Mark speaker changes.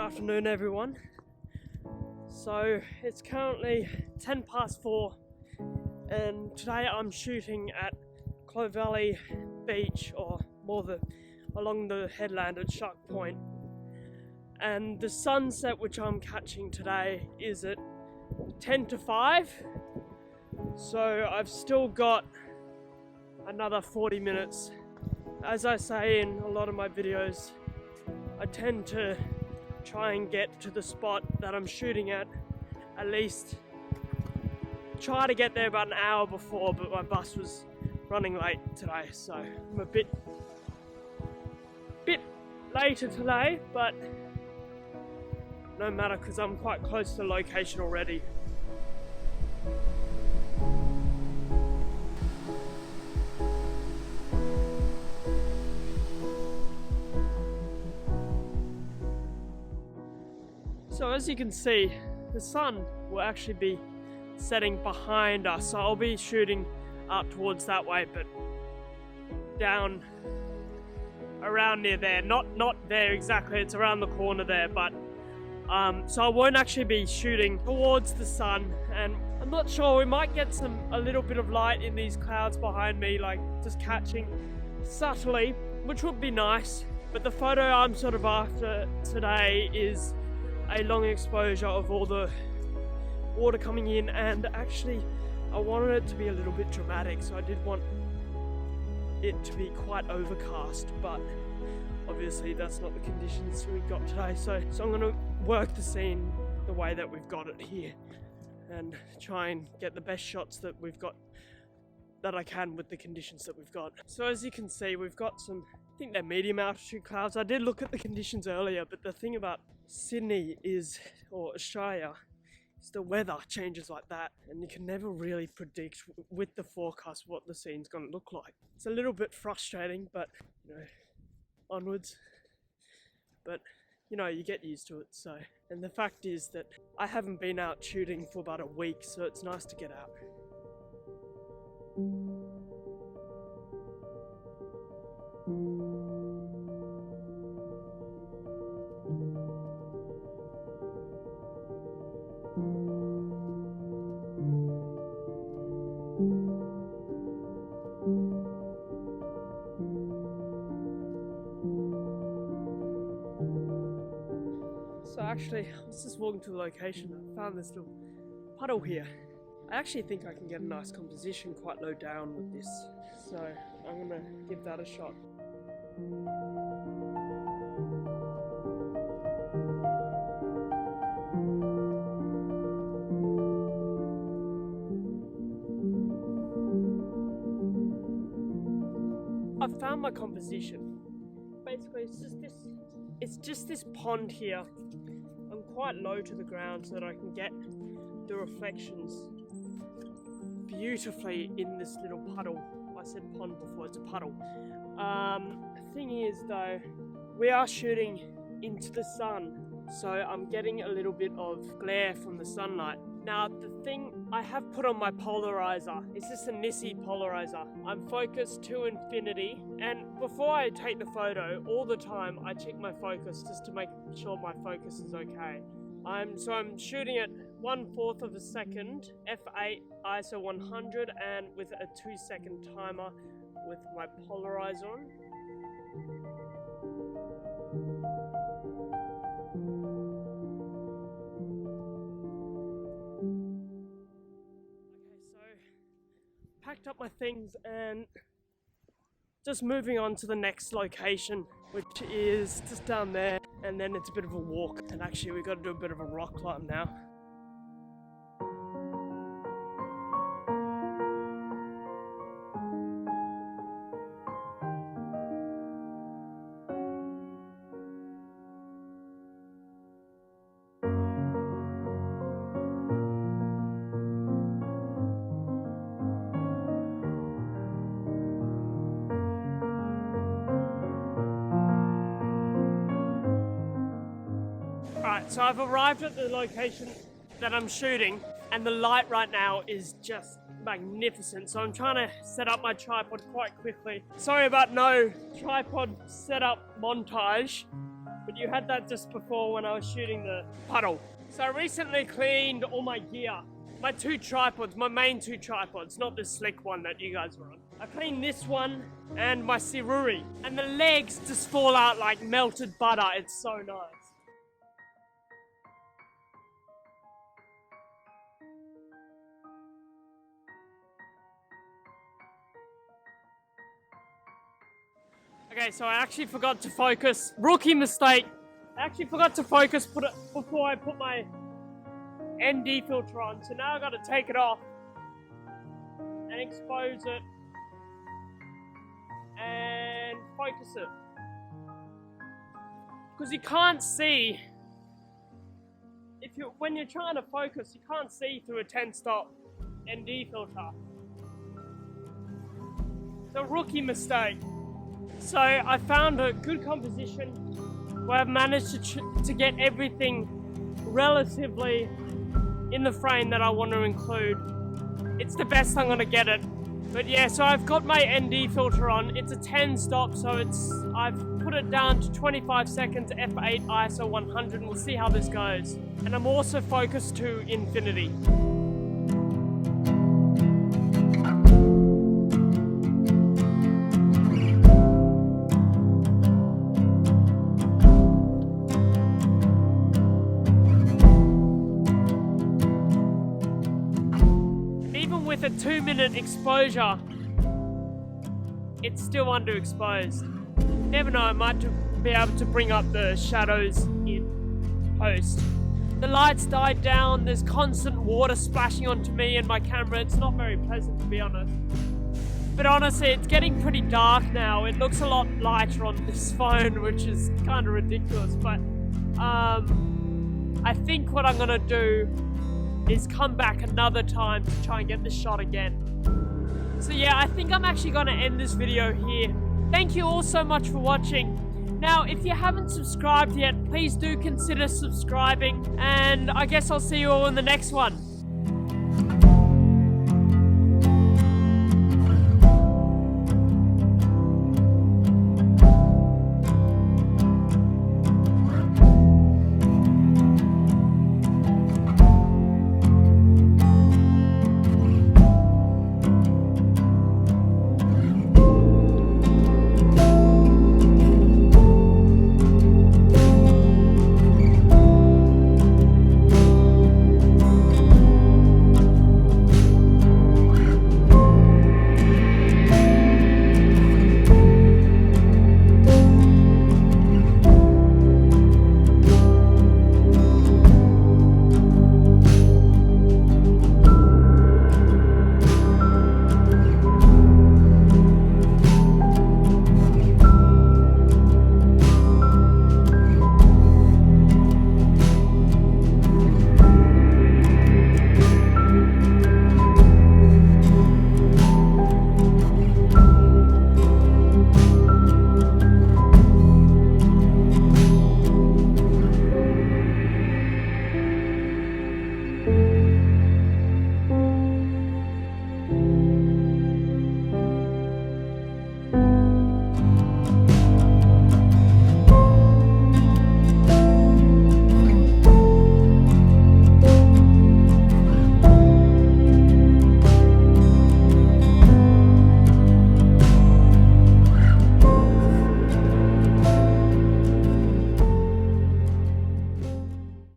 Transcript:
Speaker 1: afternoon, everyone. So it's currently 10 past 4 and today I'm shooting at Clovelly Beach, or more along the headland at Shark Point. And the sunset which I'm catching today is at 10 to 5. So I've still got another 40 minutes. As I say in a lot of my videos, I tend to try and get to the spot that I'm shooting at least try to get there about an hour before, but my bus was running late today, so I'm a bit later today, but no matter because I'm quite close to the location already. So as you can see, the sun will actually be setting behind us, so I'll be shooting up towards that way, but down around near there, not there exactly, it's around the corner there, but so I won't actually be shooting towards the sun, and I'm not sure, we might get a little bit of light in these clouds behind me, like just catching subtly, which would be nice. But the photo I'm sort of after today is a long exposure of all the water coming in, and actually I wanted it to be a little bit dramatic, so I did want it to be quite overcast, but obviously that's not the conditions we got today, so I'm going to work the scene the way that we've got it here and try and get the best shots that we've got, that I can with the conditions that we've got. So as you can see, we've got some, I think they're medium altitude clouds. I did look at the conditions earlier, but the thing about Sydney is, or Australia, is the weather changes like that, and you can never really predict with the forecast what the scene's going to look like. It's a little bit frustrating, but you know, onwards. But you know, you get used to it. So, and the fact is that I haven't been out shooting for about a week, so it's nice to get out. So actually, I was just walking to the location and I found this little puddle here. I actually think I can get a nice composition quite low down with this, so I'm gonna give that a shot. I've found my composition. Basically, it's just this pond here. I'm quite low to the ground so that I can get the reflections beautifully in this little puddle. I said pond before, it's a puddle. The thing is though, we are shooting into the sun, so I'm getting a little bit of glare from the sunlight. Now the thing I have put on my polarizer, it's just a Nissi polarizer. I'm focused to infinity, and before I take the photo, all the time I check my focus just to make sure my focus is okay. I'm shooting at 1/4 of a second, f8 ISO 100, and with a 2-second timer with my polarizer on. Okay, so packed up my things and just moving on to the next location, which is just down there, and then it's a bit of a walk, and actually we've got to do a bit of a rock climb now. Alright, so I've arrived at the location that I'm shooting, and the light right now is just magnificent. So I'm trying to set up my tripod quite quickly. Sorry about no tripod setup montage, but you had that just before when I was shooting the puddle. So I recently cleaned all my gear. My 2 tripods, my main 2 tripods, not this slick one that you guys were on. I cleaned this one and my Siruri. And the legs just fall out like melted butter. It's so nice. Okay, so I actually forgot to focus. Rookie mistake. I actually forgot to focus before I put my ND filter on. So now I got to take it off and expose it and focus it. Because you can't see, when you're trying to focus, you can't see through a 10-stop ND filter. It's a rookie mistake. So I found a good composition where I've managed to get everything relatively in the frame that I want to include. It's the best I'm gonna get it. But yeah, so I've got my ND filter on. It's a 10-stop, so I've put it down to 25 seconds, f8 ISO 100, and we'll see how this goes. And I'm also focused to infinity. With a 2-minute exposure, it's still underexposed. Never know, I might be able to bring up the shadows in post. The lights died down, there's constant water splashing onto me and my camera. It's not very pleasant, to be honest. But honestly, it's getting pretty dark now. It looks a lot lighter on this phone, which is kind of ridiculous. But I think what I'm gonna do is come back another time to try and get this shot again. So yeah, I think I'm actually going to end this video here. Thank you all so much for watching. Now, if you haven't subscribed yet, please do consider subscribing, and I guess I'll see you all in the next one.